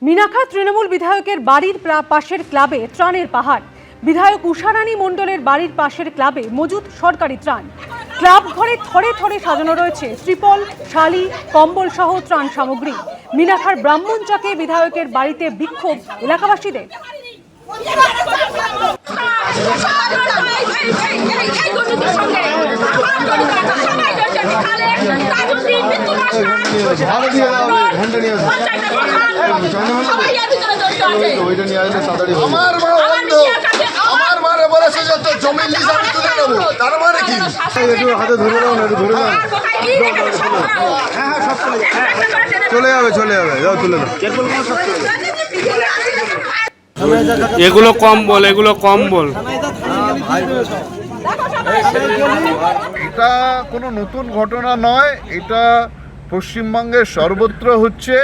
মিনাখা তৃণমূল বিধায়কের বাড়ির পাশের ক্লাবে ত্রাণের পাহাড়। বিধায়ক উষারানী মণ্ডলের বাড়ির পাশের ক্লাবে মজুদ সরকারি ত্রাণ। ক্লাব ঘরে থরে থরে সাজানো রয়েছে ত্রিপল, শালি, কম্বল সহ ত্রাণ সামগ্রী। মিনাখার ব্রাহ্মণচকে বিধায়কের বাড়িতে বিক্ষোভ এলাকাবাসীদের। চলে যাবে যাও তুলে দাও। এগুলো কম্বল, এগুলো কম্বল। এটা কোনো নতুন ঘটনা নয়, এটা পশ্চিমবঙ্গের সর্বত্র হচ্ছে।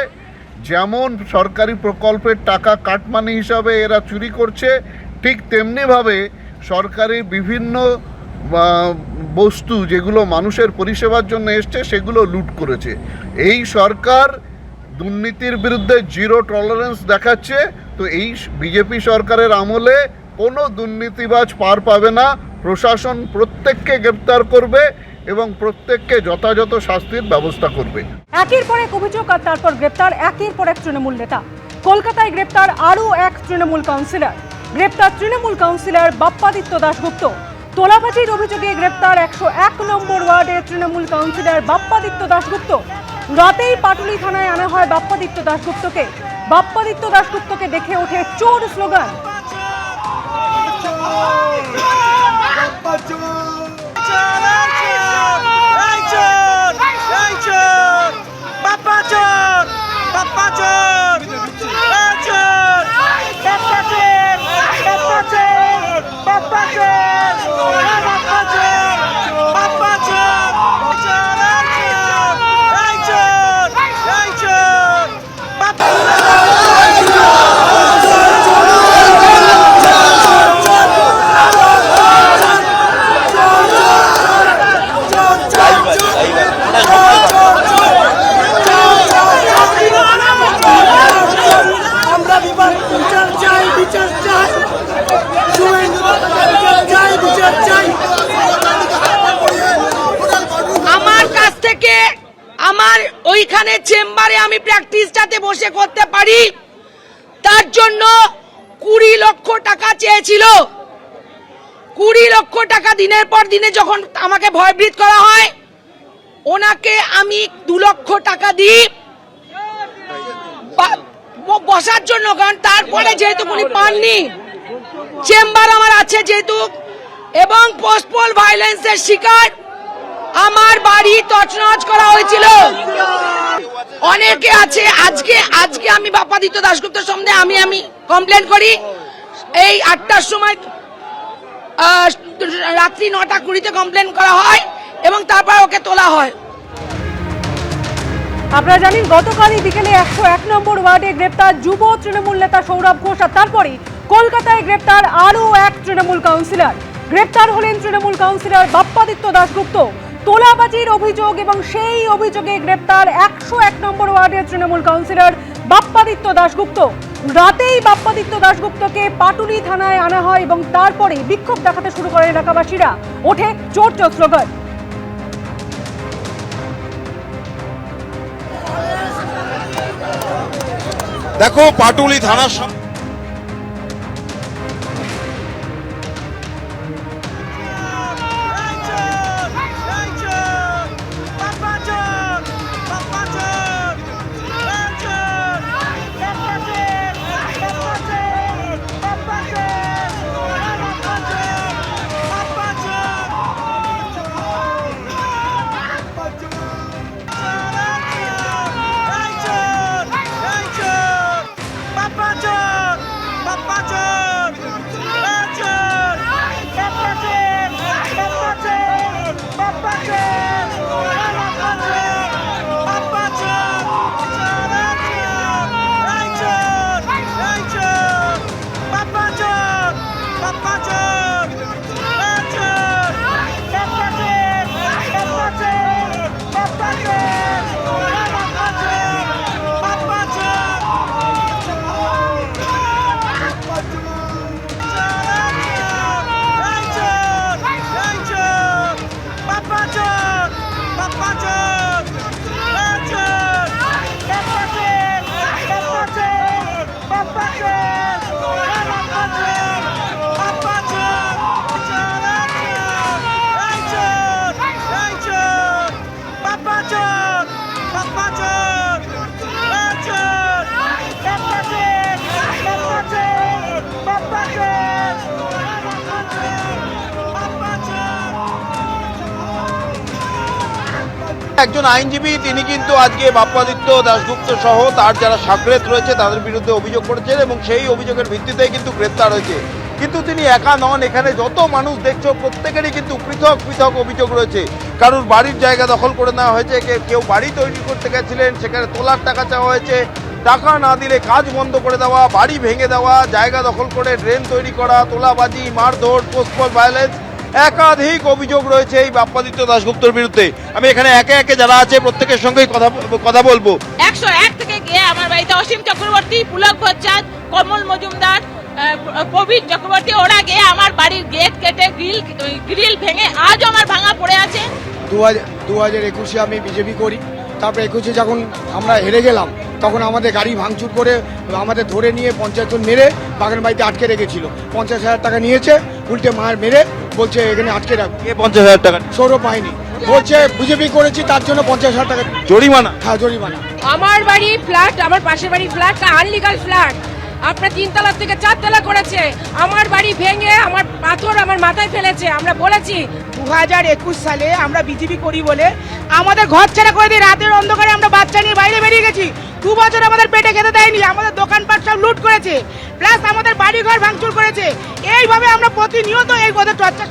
যেমন সরকারি প্রকল্পের টাকা কাটমানি হিসাবে এরা চুরি করছে, ঠিক তেমনিভাবে সরকারি বিভিন্ন বস্তু যেগুলো মানুষের পরিষেবার জন্য এসছে সেগুলো লুট করেছে। এই সরকার দুর্নীতির বিরুদ্ধে জিরো টলারেন্স দেখাচ্ছে। তো এই বিজেপি সরকারের আমলে কোনো দুর্নীতিবাজ পার পাবে না। প্রশাসন প্রত্যেককে গ্রেপ্তার করবে এবং প্রত্যেককে যথাযথ শাস্তির ব্যবস্থা করবে। একের পর এক অভিযোগ আর তারপর গ্রেপ্তার একের পর এক তৃণমূল নেতা। কলকাতায় গ্রেপ্তার আরও এক তৃণমূল কাউন্সিলর। গ্রেপ্তার তৃণমূল কাউন্সিলর বাপ্পাদিত্য দাশগুপ্ত। তোলাবাজির অভিযোগে গ্রেপ্তার 101 নম্বর ওয়ার্ডের তৃণমূল কাউন্সিলর বাপ্পাদিত্য দাশগুপ্ত। রাতেই পাটুলি থানায় আনা হয় বাপ্পাদিত্য দাশগুপ্তকে। বাপ্পাদিত্য দাশগুপ্তকে দেখে ওঠে চোর স্লোগান। আমার ওইখানে চেম্বারে আমি প্র্যাকটিসটাতে বসে করতে পারি, তার জন্য 20 লক্ষ টাকা চেয়েছিল। 20 লক্ষ টাকা দিনের পর দিনে যখন আমাকে ভয়ভীত করা হয়, ওনাকে আমি 2 লক্ষ টাকা দিই বসার জন্য। কারণ তারপরে যেহেতু উনি পাননি, চেম্বার আমার আছে যেহেতু, এবং পোস্টপোল ভায়োলেন্সের শিকার আমার বাড়ি তছনছ করা হয়েছিল। অনেকে আছে। আজকে আমি বাপ্পাদিত্য দাশগুপ্ত সম্বন্ধে আমি কমপ্লেন করি। এই 8টার সময় রাত্রি 9:20 কমপ্লেন করা হয় এবং তারপর ওকে তোলা হয়। আপনারা জানেন গতকালই বিকেলে 101 নম্বর ওয়ার্ডে গ্রেপ্তার যুব তৃণমূল নেতা সৌরভ ঘোষ। আর তারপরে কলকাতায় গ্রেপ্তার আরও এক তৃণমূল কাউন্সিলর। গ্রেপ্তার হলেন তৃণমূল কাউন্সিলর বাপ্পাদিত্য দাশগুপ্ত। তোলাবাজির অভিযোগ এবং সেই অভিযোগে গ্রেপ্তার 101 নম্বর ওয়ার্ডের তৃণমূল কাউন্সিলর বাপ্পাদিত্য দাশগুপ্ত। রাতেই বাপ্পাদিত্য দাশগুপ্তকে পাটুলি থানায় আনা হয় এবং তারপরে বিক্ষোভ দেখাতে শুরু করে এলাকাবাসীরা। ওঠে চোর চোর স্লোগান। দেখো পাটুলি থানার Papa John! একজন আইনজীবী তিনি কিন্তু আজকে বাপ্পাদিত্য দাশগুপ্ত সহ তার যারা সাকরেত রয়েছে তাদের বিরুদ্ধে অভিযোগ করেছেন এবং সেই অভিযোগের ভিত্তিতেই কিন্তু গ্রেপ্তার হয়েছে। কিন্তু তিনি একা নন, এখানে যত মানুষ দেখছো প্রত্যেকেরই কিন্তু পৃথক পৃথক অভিযোগ রয়েছে। কারোর বাড়ির জায়গা দখল করে নেওয়া হয়েছে, কেউ বাড়ি তৈরি করতে গেছিলেন সেখানে তোলার টাকা চাওয়া হয়েছে, টাকা না দিলে কাজ বন্ধ করে দেওয়া, বাড়ি ভেঙে দেওয়া, জায়গা দখল করে ড্রেন তৈরি করা, তোলাবাজি, মারধর, পোস্টপল ভায়োলেন্স, একাধিক অভিযোগ রয়েছে এই বাপ্পাদিত্য দাশগুপ্তর বিরুদ্ধে। আমি এখানে একে একে যারা আছে প্রত্যেকের সঙ্গেই কথা বলবো। 101 থেকে গিয়ে আমার বাড়িতে অসীম চক্রবর্তী, পুলক ভট্টাচার্য, কমল মজুমদার, প্রবীণ চক্রবর্তী, ওরা গিয়ে আমার বাড়ির গেট কেটে গ্রিল ভেঙে আজও আমার ভাঙা পড়ে আছে। 2021-এ আমি বিজেপি করি, তারপর 21-এ যখন আমরা হেরে গেলাম তখন আমাদের গাড়ি ভাঙচুর করে আমাদের ধরে নিয়ে 50 জন মেরে বাগান বাড়িতে আটকে রেখেছিল। 50,000 টাকা নিয়েছে, উল্টে মায়ের মেরে বলছে এখানে আটকে রাখবে। 50,000 টাকা সৌরভ বাহিনী বলছে বিজেপি করেছি তার জন্য 50,000 টাকা জরিমানা। হ্যাঁ, জরিমানা। আমার বাড়ি ফ্ল্যাট, আমার পাশের বাড়ি ফ্ল্যাটটা আনলিগাল ফ্ল্যাট, আপনার 3 তলা থেকে 4 তলা করেছে। আমার বাড়ি ভেঙে আমার পাথর আমার মাথায় ফেলেছে। আমরা বলেছি 2021 সালে আমরা বিজেপি করি বলে আমাদের ঘর ছেড়ে করে দিয়ে রাতের অন্ধকারে আমরা বাচ্চা নিয়ে বাইরে বেরিয়ে গেছি। 2 বছর আমাদের পেটে খেতে দেয়নি, আমাদের দোকানপাট সব লুট করেছে, প্লাস আমাদের বাড়ি ঘর ভাঙচুর করেছে। এইভাবে আমরা প্রতিনিয়ত এই পথে চর্চা।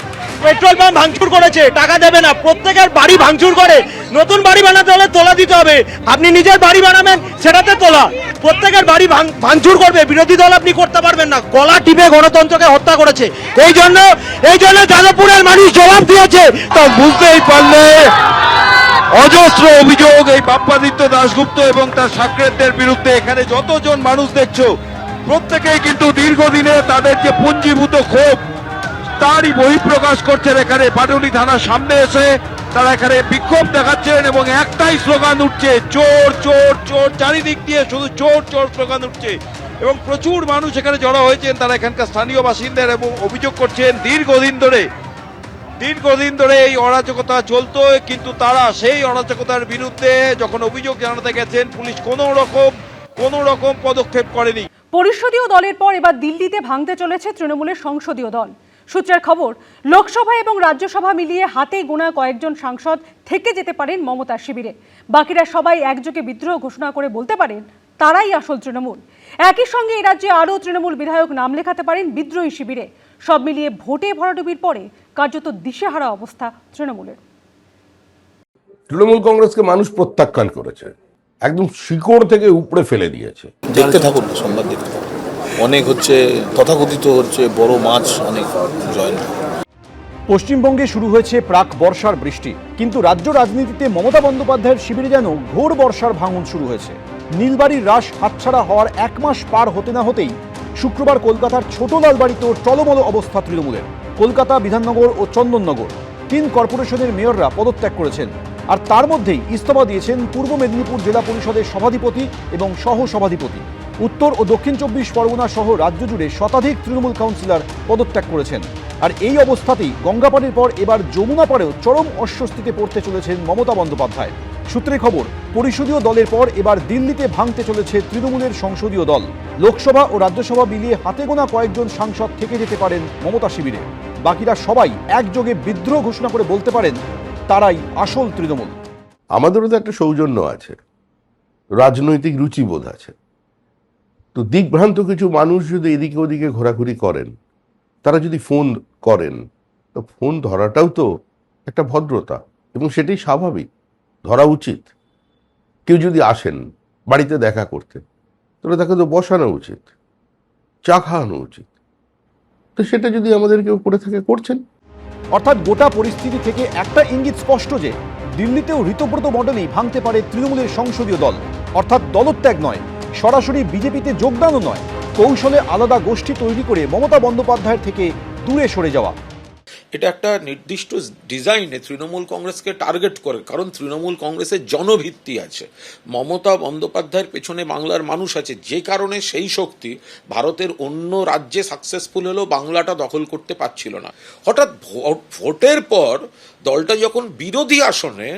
পেট্রোল পাম্প ভাঙচুর করেছে, টাকা দেবে না, প্রত্যেকের বাড়ি ভাঙচুর করে। নতুন বাড়ি বানাতে হলে তোলা দিতে হবে, আপনি নিজের বাড়ি বানাবেন সেটাতে তোলা। প্রত্যেকের বাড়ি ভাঙচুর করবে, বিরোধী দল আপনি করতে পারবেন না। গলা টিপে গণতন্ত্রকে হত্যা করেছে। এই জন্য যাদবপুরের মানুষ জবাব দিয়েছে। তা বুঝতেই পারলে অজস্র অভিযোগ এই বাপ্পাদিত্য দাশগুপ্ত এবং তার সাকরেতদের বিরুদ্ধে। এখানে যতজন মানুষ দেখছো প্রত্যেকেই কিন্তু দীর্ঘদিনে তাদের যে পুঞ্জীভূত ক্ষোভ তারই বহিঃপ্রকাশ করছেন। এখানে পাটুলি থানার সামনে এসে তারা এখানে বিক্ষোভ দেখাচ্ছেন এবং একটাই স্লোগান উঠছে, চোর চোর চোর। চারিদিক দিয়ে শুধু চোর চোর স্লোগান উঠছে এবং প্রচুর মানুষ এখানে জড়ো হয়েছেন। তারা এখানকার স্থানীয় বাসিন্দা এবং অভিযোগ করছেন দীর্ঘদিন ধরে এই অরাজকতা চলতো, কিন্তু তারা সেই অরাজকতার বিরুদ্ধে যখন অভিযোগ জানাতে গেছেন পুলিশ কোনো রকম পদক্ষেপ করেনি। পরিষদীয় দলের পর এবার দিল্লিতে ভাঙতে চলেছে তৃণমূলের সংসদীয় দল। সূত্রের খবর, লোকসভা এবং রাজ্যসভা মিলিয়ে হাতে গোনা কয়েকজন সাংসদ থেকে যেতে পারেন মমতার শিবিরে। বাকিরা সবাই একযোগে বিদ্রোহ ঘোষণা করে বলতে পারেন তারাই আসল তৃণমূল। একই সঙ্গে এই রাজ্যে আরও তৃণমূল বিধায়ক নাম লেখাতে পারেন বিদ্রোহী শিবিরে। সব মিলিয়ে ভোটে ভরাডুবির পরে কার্যত দিশেহারা অবস্থা তৃণমূলের। তৃণমূল কংগ্রেসকে মানুষ প্রত্যাখ্যান করেছে, একদম শিকড় থেকে উপড়ে ফেলে দিয়েছে। দেখতে থাকুন, সংবাদ দেখতে থাকুন। অনেক তথাকথিত বড় মাছ অনেক জয়েন। পশ্চিমবঙ্গে শুরু হয়েছে প্রাক বর্ষার বৃষ্টি, কিন্তু রাজ্য রাজনীতিতে মমতা বন্দ্যোপাধ্যায়ের শিবিরে যেন ঘোর বর্ষার ভাঙন শুরু হয়েছে। নীলবাড়ির রাশ হাতছাড়া হওয়ার 1 মাস পার হতে না হতেই শুক্রবার কলকাতার ছোট লালবাড়িতেও টলমল অবস্থা তৃণমূলের। কলকাতা, বিধাননগর ও চন্দননগর 3 কর্পোরেশনের মেয়ররা পদত্যাগ করেছেন, আর তার মধ্যেই ইস্তফা দিয়েছেন পূর্ব মেদিনীপুর জেলা পরিষদের সভাধিপতি এবং সহ সভাধিপতি। উত্তর ও দক্ষিণ 24 পরগনা সহ রাজ্য জুড়ে শতাধিক তৃণমূল কাউন্সিলর পদত্যাগ করেছেন। আর এই অবস্থাতেই গঙ্গাপাড়ির পর এবার যমুনা পাড়েও চরম অস্বস্তিতে পড়তে চলেছেন মমতা বন্দ্যোপাধ্যায়। সূত্রে খবর, পরিষদীয় দলের পর এবার দিল্লিতে ভাঙতে চলেছে তৃণমূলের সংসদীয় দল। লোকসভা ও রাজ্যসভা মিলিয়ে হাতে গোনা কয়েকজন সাংসদ থেকে যেতে পারেন মমতা শিবিরে। বাকিরা সবাই একযোগে বিদ্রোহ ঘোষণা করে বলতে পারেন তারাই আসল তৃণমূল। আমাদেরও তো একটা সৌজন্য আছে, রাজনৈতিক রুচিবোধ আছে। তো দিকভ্রান্ত কিছু মানুষ যদি এদিকে ওদিকে ঘোরাঘুরি করেন, তারা যদি ফোন করেন, তো ফোন ধরাটাও তো একটা ভদ্রতা এবং সেটাই স্বাভাবিক, ধরা উচিত। কেউ যদি আসেন বাড়িতে দেখা করতে, তাহলে তাকে তো বসানো উচিত, চা খাওয়ানো উচিত। তো সেটা যদি আমাদের কেউ করে থাকে, করছেন। অর্থাৎ গোটা পরিস্থিতি থেকে একটা ইঙ্গিত স্পষ্ট যে দিল্লিতেও ঋতব্রত মডেলেই ভাঙতে পারে তৃণমূলের সংসদীয় দল। অর্থাৎ দলত্যাগ নয়, সরাসরি বিজেপিতে যোগদানও নয়, কৌশলে আলাদা গোষ্ঠী তৈরি করে মমতা বন্দ্যোপাধ্যায়ের থেকে দূরে সরে যাওয়া। এটা একটা নির্দিষ্ট ডিজাইনে তৃণমূল কংগ্রেসকে টার্গেট করে, কারণ তৃণমূল কংগ্রেসের জনভিত্তি আছে, মমতা বন্দ্যোপাধ্যায়ের পেছনে বাংলার মানুষ আছে, যে কারণে সেই শক্তি ভারতের অন্য রাজ্যে সাকসেসফুল হলেও বাংলাটা দখল করতে পারছিল না। হঠাৎ ভোটের পর দলটা যখন বিরোধী আসনে,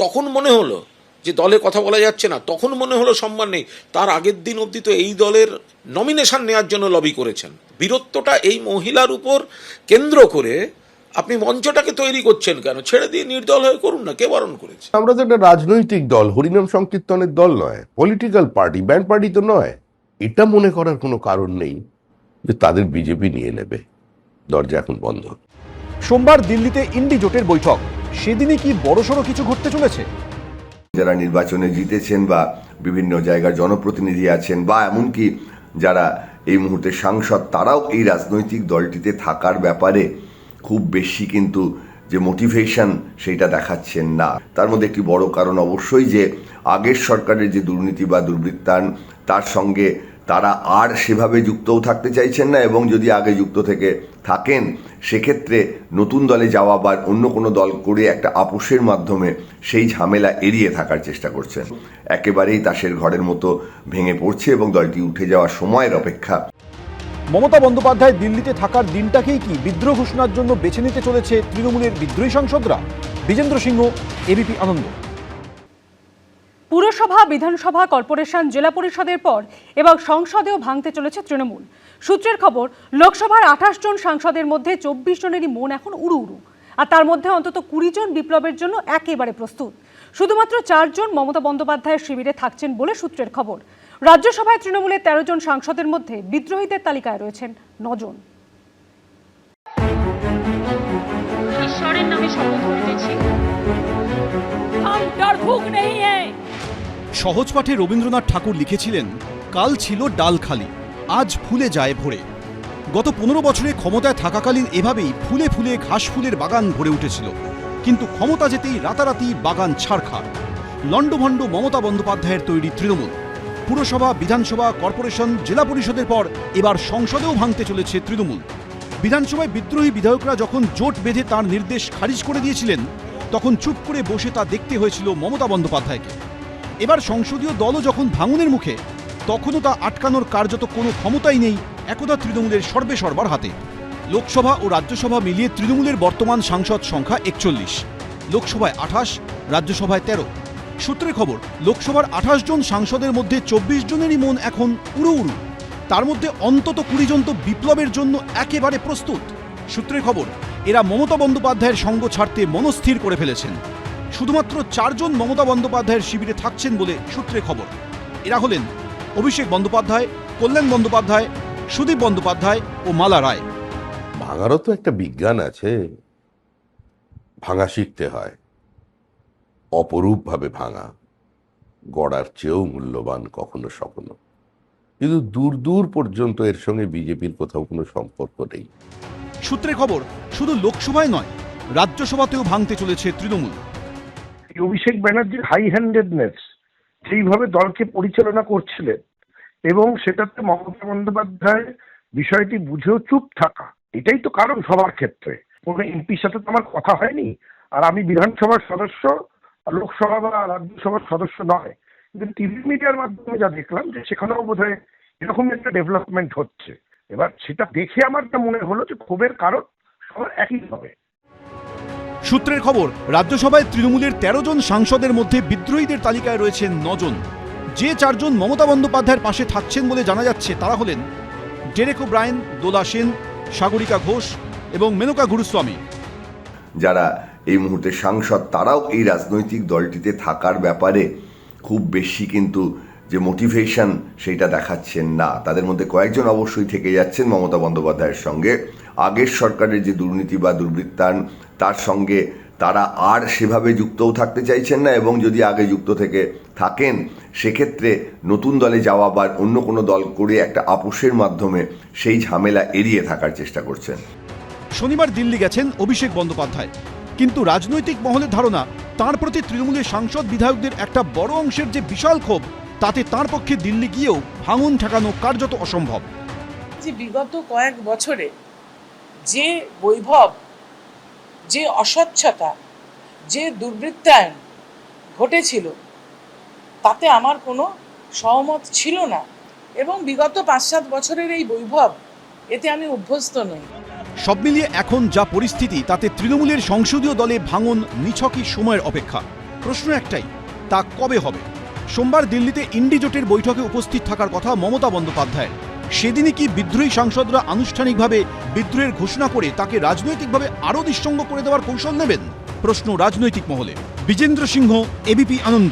তখন মনে হলো যে দলে কথা বলা যাচ্ছে না, তখন মনে হলো সম্মান নেই। তার আগের দিন অবধি তো এই দলের নমিনেশন নেওয়ার জন্য লবি করেছেন। বীরত্বটা এই মহিলার উপর কেন্দ্র করে আপনি মঞ্চটাকে তৈরি করছেন কেন? ছেড়ে দিয়ে নির্দল হয়ে করুন না, কে বারণ করেছে? আমরা তো একটা রাজনৈতিক দল, হরিনাম সংকীর্তনের দল নয়, পলিটিক্যাল পার্টি, ব্যান্ড পার্টি তো নয়। এটা মনে করার কোনো কারণ নেই যে তাদের বিজেপি নিয়ে নেবে। দরজা এখন বন্ধ। সোমবার দিল্লিতে ইন্ডি জোটের বৈঠক, সেদিনই কি বড়সড় কিছু ঘটতে চলেছে? যারা নির্বাচনে জিতেছেন বা বিভিন্ন জায়গার জনপ্রতিনিধি আছেন বা এমনকি যারা এই মুহূর্তে সাংসদ, তারাও এই রাজনৈতিক দলটিতে থাকার ব্যাপারে খুব বেশি কিন্তু যে মোটিভেশন সেইটা দেখাচ্ছেন না। তার মধ্যে একটি বড় কারণ অবশ্যই যে আগের সরকারের যে দুর্নীতি বা দুর্বৃত্তায়ন, তার সঙ্গে তারা আর সেভাবে যুক্তও থাকতে চাইছেন না, এবং যদি আগে যুক্ত থেকে থাকেন সেক্ষেত্রে নতুন দলে যাওয়া বা অন্য কোনো দল করে একটা আপোষের মাধ্যমে সেই ঝামেলা এড়িয়ে থাকার চেষ্টা করছেন। একেবারেই তাসের ঘরের মতো ভেঙে পড়ছে এবং দলটি উঠে যাওয়ার সময়ের অপেক্ষা। মমতা বন্দ্যোপাধ্যায় দিল্লিতে থাকার দিনটাকেই কি বিদ্রোহ ঘোষণার জন্য বেছে নিতে চলেছে তৃণমূলের বিদ্রোহী সাংসদরা? বিজেন্দ্র সিংহ, এবিপি আনন্দ। পুরসভা, বিধানসভা, কর্পোরেশন, জেলা পরিষদের পর এবার সংসদেও ভাঙতে চলেছে তৃণমূল। সূত্রের খবর, লোকসভার 28 জন সাংসদের মধ্যে 24 জনেরই মন এখন উড়ু উড়ু, আর তার মধ্যে অন্তত 20 জন বিপ্লবের জন্য একেবারে প্রস্তুত। শুধুমাত্র 4 জন মমতা বন্দ্যোপাধ্যায়ের শিবিরে থাকছেন বলে সূত্রের খবর। রাজ্যসভায় তৃণমূলের 13 জন সাংসদের মধ্যে বিদ্রোহীদের তালিকায় রয়েছেন 9 জন। ঈশ্বরের নামে শপথ করিতেছি, हम डरपोक नहीं है। সহজ পাঠে রবীন্দ্রনাথ ঠাকুর লিখেছিলেন, কাল ছিল ডাল খালি, আজ ফুলে যায় ভরে। গত 15 বছরে ক্ষমতায় থাকাকালীন এভাবেই ফুলে ফুলে ঘাস ফুলের বাগান ভরে উঠেছিল, কিন্তু ক্ষমতা যেতেই রাতারাতি বাগান ছাড়খাড়। লণ্ডভণ্ড মমতা বন্দ্যোপাধ্যায়ের তৈরি তৃণমূল। পুরসভা, বিধানসভা, কর্পোরেশন, জেলা পরিষদের পর এবার সংসদেও ভাঙতে চলেছে তৃণমূল। বিধানসভায় বিদ্রোহী বিধায়করা যখন জোট বেঁধে তার নির্দেশ খারিজ করে দিয়েছিলেন, তখন চুপ করে বসে তা দেখতে হয়েছিল মমতা বন্দ্যোপাধ্যায়কে। এবার সংসদীয় দলও যখন ভাঙনের মুখে, তখনও তা আটকানোর কার্যত কোনো ক্ষমতাই নেই একদা তৃণমূলের সর্বেসর্বার হাতে। লোকসভা ও রাজ্যসভা মিলিয়ে তৃণমূলের বর্তমান সাংসদ সংখ্যা 41, লোকসভায় 28, রাজ্যসভায় 13। সূত্রের খবর, লোকসভার 28 জন সাংসদের মধ্যে 24 জনেরই মন এখন উড়ু উড়ু, তার মধ্যে অন্তত 20 জন তো বিপ্লবের জন্য একেবারে প্রস্তুত। সূত্রের খবর, এরা মমতা বন্দ্যোপাধ্যায়ের সঙ্গ ছাড়তে মনস্থির করে ফেলেছেন। শুধুমাত্র 4 জন মমতা বন্দ্যোপাধ্যায়ের শিবিরে থাকছেন বলে সূত্রে খবর। এরা হলেন অভিষেক বন্দ্যোপাধ্যায়, কল্যাণ বন্দ্যোপাধ্যায়, সুদীপ বন্দ্যোপাধ্যায় ও মালা রায়। ভাঙারও তো একটা বিজ্ঞান আছে, ভাঙা শিখতে হয়। অপরূপভাবে ভাঙা, গড়ার চেয়েও মূল্যবান কখনো স্বপ্ন। কিন্তু দূর দূর পর্যন্ত এর সঙ্গে বিজেপির কোথাও কোনো সম্পর্ক নেই। সূত্রে খবর, শুধু লোকসভায় নয়, রাজ্যসভাতেও ভাঙতে চলেছে তৃণমূল। অভিষেক ব্যানার্জির হাই হ্যান্ডেডনেস, যেইভাবে দলকে পরিচালনা করছিলেন এবং সেটাতে মমতা বন্দ্যোপাধ্যায় বিষয়টি বুঝেও চুপ থাকা, এটাই তো কারণ সবার ক্ষেত্রে। কোনো এমপির সাথে তো আমার কথা হয়নি, আর আমি বিধানসভার সদস্য, লোকসভা বা রাজ্যসভার সদস্য নয়, কিন্তু টিভি মিডিয়ার মাধ্যমে যা দেখলাম যে সেখানেও বোধহয় এরকম একটা ডেভেলপমেন্ট হচ্ছে। এবার সেটা দেখে আমার যা মনে হলো যে ক্ষোভের কারণ সবার একই হবে। সূত্রের খবর, রাজ্যসভায় তৃণমূলের 13 জন সাংসদের মধ্যে বিদ্রোহীদের তালিকায় রয়েছেন 9 জন। যে 4 জন মমতা বন্দ্যোপাধ্যায়ের পাশে থাকছেন বলে জানা যাচ্ছে তারা হলেন ডেরেক ওব্রায়েন, দোলা সেন, সাগরিকা ঘোষ এবং মেনকা গুরুস্বামী। যারা এই মুহূর্তে সাংসদ, তারাও এই রাজনৈতিক দলটিতে থাকার ব্যাপারে খুব বেশি কিন্তু যে মোটিভেশন সেইটা দেখাচ্ছেন না। তাদের মধ্যে কয়েকজন অবশ্যই থেকে যাচ্ছেন মমতা বন্দ্যোপাধ্যায়ের সঙ্গে। আগের সরকারের যে দুর্নীতি বা দুর্বৃত্তায়ন, তার সঙ্গে তারা আর সেভাবে যুক্তও থাকতে চাইছেন না, এবং যদি আগে যুক্ত থেকে থাকেন সেক্ষেত্রে নতুন দলে যাওয়া বা অন্য কোনো দল করে একটা আপোষের মাধ্যমে সেই ঝামেলা এড়িয়ে থাকার চেষ্টা করছেন। শনিবার দিল্লি গেছেন অভিষেক বন্দ্যোপাধ্যায়, কিন্তু রাজনৈতিক মহলের ধারণা তাঁর প্রতি তৃণমূলের সাংসদ বিধায়কদের একটা বড় অংশের যে বিশাল ক্ষোভ, তাতে তাঁর পক্ষে দিল্লি গিয়েও ভাঙন ঠেকানো কার্যত অসম্ভব। যে বিগত কয়েক বছরে যে বৈভব, যে অস্বচ্ছতা, যে দুর্বৃত্তায়ন ঘটেছিল, তাতে আমার কোনো সহমত ছিল না, এবং বিগত 5-7 বছরের এই বৈভব, এতে আমি অভ্যস্ত নই। সব মিলিয়ে এখন যা পরিস্থিতি, তাতে তৃণমূলের সংসদীয় দলে ভাঙন নিছকই সময়ের অপেক্ষা। প্রশ্ন একটাই, তা কবে হবে? সোমবার দিল্লিতে ইন্ডি জোটের বৈঠকে উপস্থিত থাকার কথা মমতা বন্দ্যোপাধ্যায়ের, সেদিনই কি বিদ্রোহী সাংসদরা আনুষ্ঠানিকভাবে বিদ্রোহের ঘোষণা করে তাকে রাজনৈতিকভাবে আরও নিঃসঙ্গ করে দেওয়ার কৌশল নেবেন? প্রশ্ন রাজনৈতিক মহলে। বিজেন্দ্র সিংহ, এবিপি আনন্দ।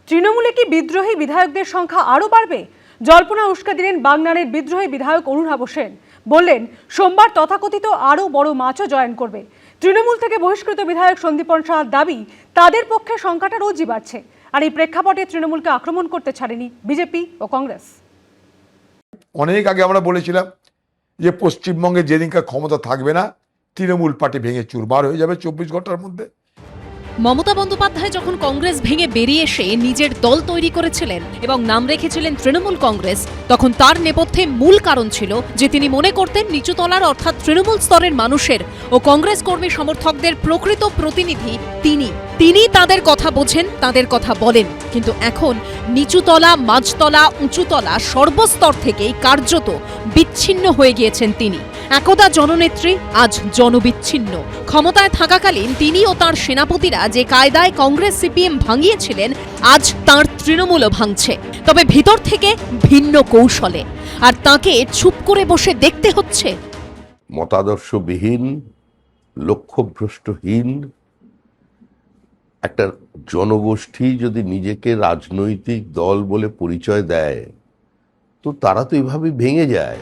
তৃণমূলে কি বিদ্রোহী বিধায়কদের সংখ্যা আরও বাড়বে? জল্পনা উস্কে দিলেন বাগনানের বিদ্রোহী বিধায়ক অরুণাভ সেন। বললেন সোমবার তথাকথিত আরও বড় মাছও জয়েন করবে। তৃণমূল থেকে বহিষ্কৃত বিধায়ক সন্দীপন সাহার দাবি তাদের পক্ষে সংখ্যাটা রোজই বাড়ছে। আর এই প্রেক্ষাপটে তৃণমূলকে আক্রমণ করতে ছাড়েনি বিজেপি ও কংগ্রেস। অনেক আগে আমরা বলেছিলাম যে পশ্চিমবঙ্গে যেদিনকে ক্ষমতা থাকবে না, তৃণমূল পার্টি ভেঙে চুরমার হয়ে যাবে 24 ঘন্টার মধ্যে। মমতা বন্দ্যোপাধ্যায় যখন কংগ্রেস ভেঙে বেরিয়ে এসে নিজের দল তৈরি করেছিলেন এবং নাম রেখেছিলেন তৃণমূল কংগ্রেস, তখন তার নেপথ্যে মূল কারণ ছিল যে তিনি মনে করতেন নিচুতলার অর্থাৎ তৃণমূল স্তরের মানুষের ও কংগ্রেস কর্মী সমর্থকদের প্রকৃত প্রতিনিধি তিনি তাদের কথা বোঝেন, তাদের কথা বলেন। কিন্তু এখন নিচুতলা, মাঝতলা, উঁচুতলা সর্বস্তর থেকেই কার্যত বিচ্ছিন্ন হয়ে গিয়েছেন তিনি। একদা জননেত্রী, আজ জনবিচ্ছিন্ন। ক্ষমতায় থাকাকালীন তিনি ও তার সেনাপতিরা যে কায়দায় কংগ্রেস সিপিএম ভাঙিয়েছিলেন, আজ তার তৃণমূলও ভাঙছে, তবে ভিতর থেকে ভিন্ন কৌশলে। আর তাকে চুপ করে বসে দেখতে হচ্ছে। মতাদর্শবিহীন, লক্ষ্যভ্রষ্টহীন একটা জনগোষ্ঠী যদি নিজেকে রাজনৈতিক দল বলে পরিচয় দেয়, তো তারা তো এভাবেই ভেঙে যায়।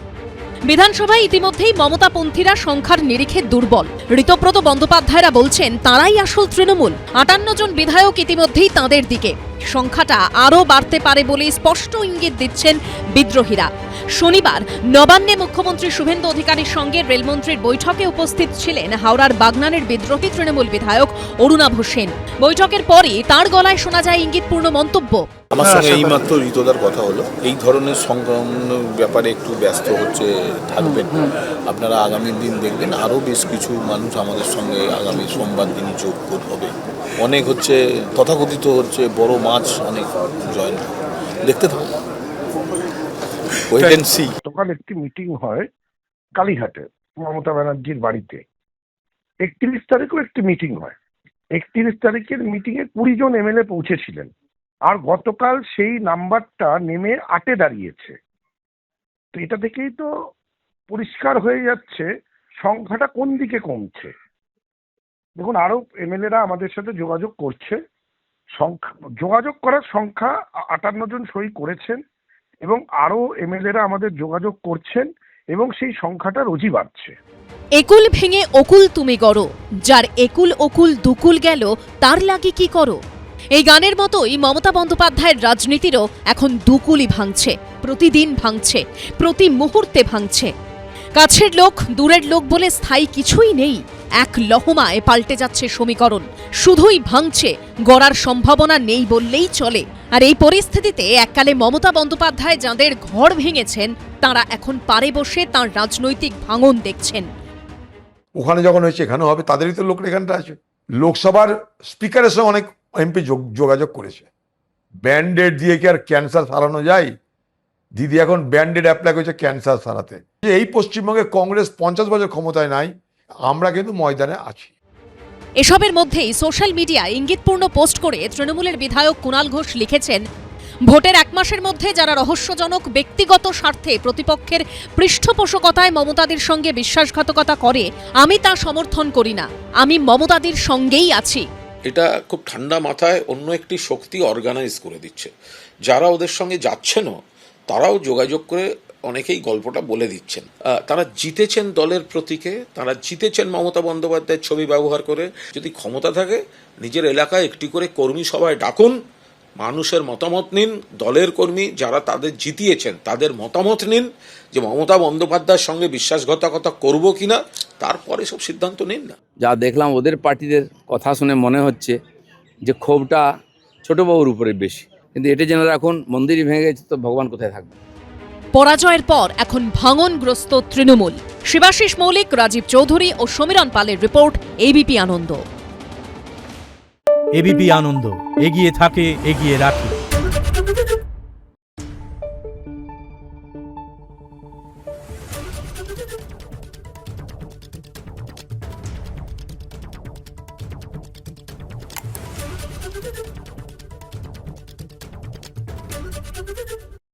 বিধানসভায় ইতিমধ্যেই মমতাপন্থীরা সংখ্যার নিরিখে দুর্বল। ঋতব্রত বন্দ্যোপাধ্যায়রা বলছেন তারাই আসল তৃণমূল। 58 জন বিধায়ক ইতিমধ্যেই তাঁদের দিকে। সংখ্যাটা আরও বাড়তে পারে বলে স্পষ্ট ইঙ্গিত দিচ্ছেন বিদ্রোহীরা। শনিবার নবান্নে মুখ্যমন্ত্রী শুভেন্দু অধিকারীর সঙ্গে রেলমন্ত্রীর বৈঠকে উপস্থিত ছিলেন হাওড়ার বাগনানের বিদ্রোহী তৃণমূল বিধায়ক অরুণাভ সেন। বৈঠকের পরই তাঁর গলায় শোনা যায় ইঙ্গিতপূর্ণ মন্তব্য। আমার সঙ্গে এইমাত্র ঋতদার কথা হলো, এই ধরনের সংক্রমণ ব্যাপারে একটু ব্যস্ত থাকবেন। আপনারা আগামী দিন দেখবেন আরও বেশ কিছু মানুষ আমাদের সঙ্গে আগামী সোমবার দিনই যোগ হবে। অনেক তথাকথিত বড় মাছ অনেক জয়েন দেখতে থাকুন। গতকাল একটি মিটিং হয় কালীঘাটে মমতা ব্যানার্জির বাড়িতে। 31 তারিখও একটি মিটিং হয়। 31 তারিখের মিটিংয়ে 20 জন এমএলএ পৌঁছেছিলেন, আর গতকাল সেই নাম্বারটা নেমে 8-এ দাঁড়িয়েছে। তো এটা থেকেই তো পরিষ্কার হয়ে যাচ্ছে সংখ্যাটা কোন দিকে কমছে। দেখুন, আরো এমএলএরা আমাদের সাথে যোগাযোগ করছে। যোগাযোগ করার সংখ্যা 58 জন সই করেছেন এবং আরো এমএলএরা আমাদের যোগাযোগ করছেন এবং সেই সংখ্যাটা রোজই বাড়ছে। একুল ভেঙে অকুল তুমি গড়ো, যার একুল অকুল দুকুল গেল তার লাগি কি করো। এই গানের মতোই মমতা বন্দ্যোপাধ্যায়ের রাজনীতিরও এখন দুকুলই ভাঙছে, প্রতিদিন ভাঙছে, প্রতি মুহূর্তে ভাঙছে। কাছের লোক, দূরের লোক বলে স্থায়ী কিছুই নেই। এক লহমায় পাল্টে যাচ্ছে সমীকরণ। শুধুই ভাঙছে, গড়ার সম্ভাবনা নেই বললেই চলে। আর এই পরিস্থিতিতে এককালে মমতা বন্দ্যোপাধ্যায় যাঁদের ঘর ভেঙেছেন, তাঁরা এখন পারে বসে তাঁর রাজনৈতিক ভাঙন দেখছেন। ওখানে যখন হয়েছে এখানেও হবে, তাদেরই তো লোক এখানটা আছে। লোকসভার স্পিকারের সঙ্গে অনেক এমপি যোগাযোগ করেছে। ব্যান্ডেড দিয়ে কি আর ক্যান্সার সারানো যায়? দিদি এখন ব্যান্ডেড অ্যাপ্লাই করেছে ক্যান্সার সারাতে। এই পশ্চিমবঙ্গে কংগ্রেস 50 বছর ক্ষমতায় নাই, আমরা কিন্তু ময়দানে আছি। এসবের মধ্যেই সোশ্যাল মিডিয়ায় ইঙ্গিতপূর্ণ পোস্ট করে তৃণমূলের বিধায়ক কুণাল ঘোষ লিখেছেন, ভোটের 1 মাসের মধ্যে যারা রহস্যজনক ব্যক্তিগত স্বার্থে প্রতিপক্ষের পৃষ্ঠপোষকতায় মমতাদির সঙ্গে বিশ্বাসঘাতকতা করে, আমি তা সমর্থন করি না। আমি মমতাদির সঙ্গেই আছি। এটা খুব ঠান্ডা মাথায় অন্য একটি শক্তি অর্গানাইজ করে দিচ্ছে। যারা ওদের সঙ্গে যাচ্ছেন তারাও যোগাযোগ করে অনেকেই গল্পটা বলে দিচ্ছেন। তারা জিতেছেন দলের প্রতীকে, তারা জিতেছেন মমতা বন্দ্যোপাধ্যায়ের ছবি ব্যবহার করে। যদি ক্ষমতা থাকে নিজের এলাকায় একটি করে কর্মী সভায় ডাকুন, মানুষের মতামত নিন, দলের কর্মী যারা তাদের জিতিয়েছেন তাদের মতামত নিন যে মমতা বন্দ্যোপাধ্যায়ের সঙ্গে বিশ্বাসঘাতকতা করব কিনা, তারপরে সব সিদ্ধান্ত নিন না। যা দেখলাম ওদের পার্টিদের কথা শুনে মনে হচ্ছে যে ক্ষোভটা ছোটবাবুর উপরে বেশি, কিন্তু এটা যেন এখন মন্দিরই ভেঙে গেছে, তো ভগবান কোথায় থাকবে। পরাজয়ের পর এখন ভাঙনগ্রস্ত তৃণমূল। শিবাশিস মৌলিক, রাজীব চৌধুরী ও সমীরণ পালের রিপোর্ট, এবিপি আনন্দ। এবিপি আনন্দ, এগিয়ে থাকে, এগিয়ে রাখে।